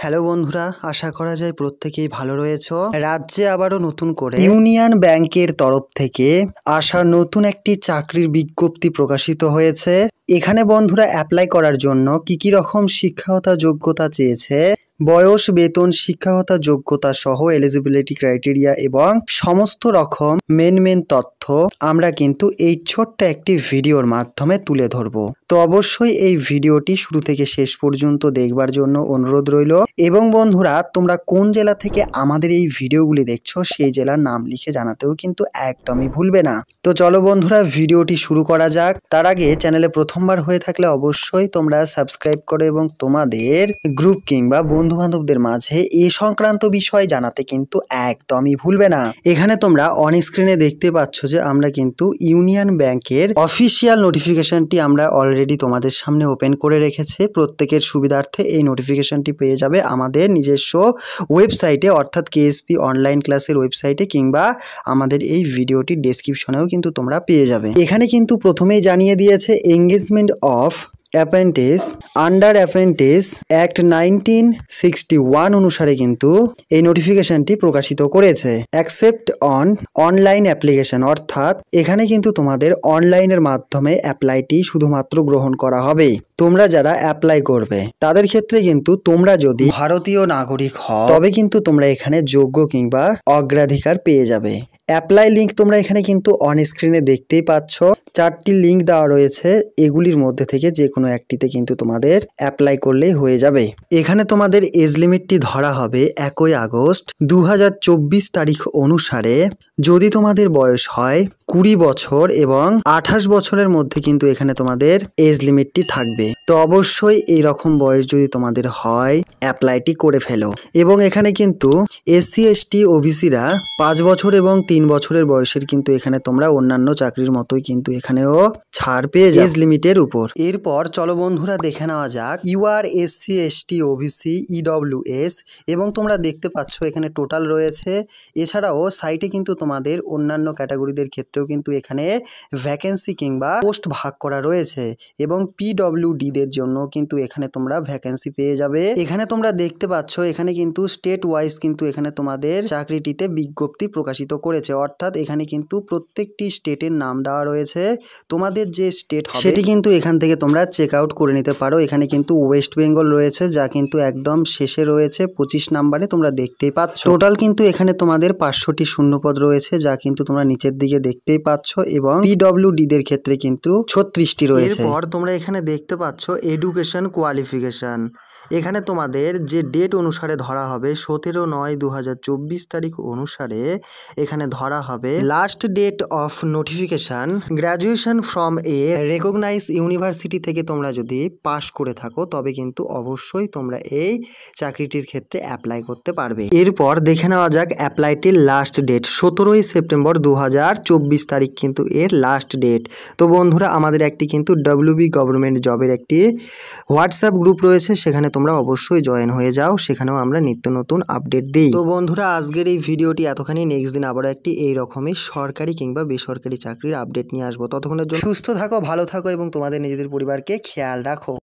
Hello বন্ধুরা, আশা করা যায় প্রত্যেকেই ভালো রয়েছো। রাজ্যে আবারও নতুন করে ইউনিয়ন ব্যাংকের তরফ থেকে আসা নতুন একটি চাকরির বিজ্ঞপ্তি প্রকাশিত হয়েছে। এখানে বন্ধুরা অ্যাপ্লাই করার জন্য কি রকম শিক্ষাগত যোগ্যতা চেয়েছে, বয়স, বেতন, শিক্ষাগত যোগ্যতা সহ এলিজিবিলিটি ক্রাইটেরিয়া এবং সমস্ত রকম মেন তথ্য আমরা কিন্তু এই ছোট্ট একটি ভিডিওর মাধ্যমে তুলে ধরবো। তো অবশ্যই এই ভিডিওটি শুরু থেকে শেষ পর্যন্ত দেখবার জন্য অনুরোধ রইল। এবং বন্ধুরা, তোমরা কোন জেলা থেকে আমাদের এই ভিডিওগুলি দেখছো সেই জেলার নাম লিখে জানাতেও কিন্তু একদমই ভুলবে না। তো চলো বন্ধুরা, ভিডিওটি শুরু করা যাক। তার আগে চ্যানেলে প্রথমবার হয়ে থাকলে অবশ্যই তোমরা সাবস্ক্রাইব করো এবং তোমাদের গ্রুপ কিংবা বন্ধু বান্ধবদের মাঝে এ সংক্রান্ত বিষয় জানাতে কিন্তু একদমই ভুলবে না। এখানে তোমরা অন স্ক্রিনে দেখতে পাচ্ছ যে আমরা কিন্তু ইউনিয়ন ব্যাংকের অফিসিয়াল নোটিফিকেশনটি আমরা অলরেডি তোমাদের সামনে ওপেন করে রেখেছে। প্রত্যেকের সুবিধার্থে এই নোটিফিকেশনটি পেয়ে যাবে আমাদের নিজস্ব ওয়েবসাইটে, অর্থাৎ কেএসপি অনলাইন ক্লাসের ওয়েবসাইটে, কিংবা আমাদের এই ভিডিওটির ডেসক্রিপশনেও কিন্তু তোমরা পেয়ে যাবে। এখানে কিন্তু প্রথমেই জানিয়ে দিয়েছে engagement of apprentice under apprentice act 1961 অনুসারে কিন্তু এই নোটিফিকেশনটি প্রকাশিত করেছে। অ্যাকসেপ্ট অন অনলাইন অ্যাপ্লিকেশন, অর্থাৎ এখানে কিন্তু তোমাদের অনলাইনের মাধ্যমে অ্যাপ্লাইটি শুধুমাত্র গ্রহণ করা হবে। তোমরা যারা অ্যাপ্লাই করবে তাদের ক্ষেত্রে কিন্তু তোমরা যদি ভারতীয় নাগরিক হও তবে কিন্তু তোমরা এখানে যোগ্য কিংবা অগ্রাধিকার পেয়ে যাবে। অ্যাপ্লাই লিঙ্ক তোমরা এখানে কিন্তু অন স্ক্রিনে দেখতেই পাচ্ছ। 4টি লিঙ্ক দেওয়া রয়েছে, এগুলির মধ্যে থেকে যে কোনো একটিতে কিন্তু তোমাদের অ্যাপ্লাই করলেই হয়ে যাবে। এখানে তোমাদের এজ লিমিটটি ধরা হবে 1 আগস্ট 2024 তারিখ অনুসারে। যদি তোমাদের বয়স হয় 20 বছর এবং 28 বছরের মধ্যে কিন্তু এখানে তোমাদের এজ লিমিটটি থাকবে। তো অবশ্যই এইরকম বয়স যদি তোমাদের হয় অ্যাপ্লাইটি করে ফেলো। এবং এখানে কিন্তু এসসি এসটি ওবিসিরা 5 বছর এবং 3 বছরের বয়সের কিন্তু এখানে তোমরা অন্যান্য চাকরির মতোই কিন্তু এখানেও ছাড় পেয়ে যাবে এজ লিমিটের উপর। এরপর চলো বন্ধুরা দেখে নেওয়া যাক UR SC ST OBC EWS, এবং তোমরা দেখতে পাচ্ছ এখানে টোটাল রয়েছে। এছাড়াও সাইটে কিন্তু তোমাদের অন্যান্য ক্যাটাগরিদের ক্ষেত্রেও কিন্তু এখানে ভ্যাকেন্সি কিংবা পোস্ট ভাগ করা রয়েছে, এবং পিডব্লিউডি দের জন্য কিন্তু এখানে তোমরা ভ্যাকেন্সি পেয়ে যাবে। এখানে তোমরা দেখতে পাচ্ছ এখানে কিন্তু স্টেট ওয়াইজ কিন্তু এখানে তোমাদের চাকরিটিতে বিজ্ঞপ্তি প্রকাশিত করেছে, অর্থাৎ এখানে কিন্তু প্রত্যেকটি স্টেটের নাম দেওয়া রয়েছে। তোমাদের যে স্টেট হবে সেটি কিন্তু এখান থেকে তোমরা চেক আউট করে নিতে পারো। এখানে কিন্তু ওয়েস্ট বেঙ্গল রয়েছে, যা কিন্তু একদম শেষে রয়েছে 25 নাম্বারে, তোমরা দেখতেই পাচ্ছ। টোটাল কিন্তু এখানে তোমাদের 500টি শূন্যপদ রয়েছে, যা কিন্তু তোমরা নিচের দিকে দেখতেই পাচ্ছ, এবং পিডব্লিউডি দের ক্ষেত্রে কিন্তু 36টি রয়েছে। এরপর তোমরা এখানে দেখতে পাচ্ছ এডুকেশন কোয়ালিফিকেশন। এখানে তোমাদের যে ডেট অনুসারে ধরা হবে 17/9/2024 তারিখ অনুসারে এখানে ধরা হবে last date of notification graduation from a recognise university থেকে তোমরা যদি পাস করে থাকো তবে কিন্তু অবশ্যই তোমরা এই চাকরিটির ক্ষেত্রে অ্যাপ্লাই করতে পারবে। এরপর দেখে নেওয়া যাক অ্যাপ্লাইটির লাস্ট ডেট 17 সেপ্টেম্বর 2024 তারিখ কিন্তু এর লাস্ট ডেট। তো বন্ধুরা, আমাদের একটি কিন্তু ডব্লিউবি গভর্নমেন্ট জবের একটি হোয়াটসঅ্যাপ গ্রুপ রয়েছে, সেখানে তোমরা অবশ্যই জয়েন হয়ে যাও, সেখানেও আমরা নিত্য নতুন আপডেট দিই। তো বন্ধুরা, আজকের এই ভিডিওটি এতখানি। নেক্সট দিন আবারও একটি এইরকমই সরকারি কিংবা বেসরকারি চাকরির আপডেট নিয়ে আসবো। ততক্ষণের জন্য সুস্থ থাকো, ভালো থাকো এবং তোমাদের নিজেদের পরিবারকে খেয়াল রাখো।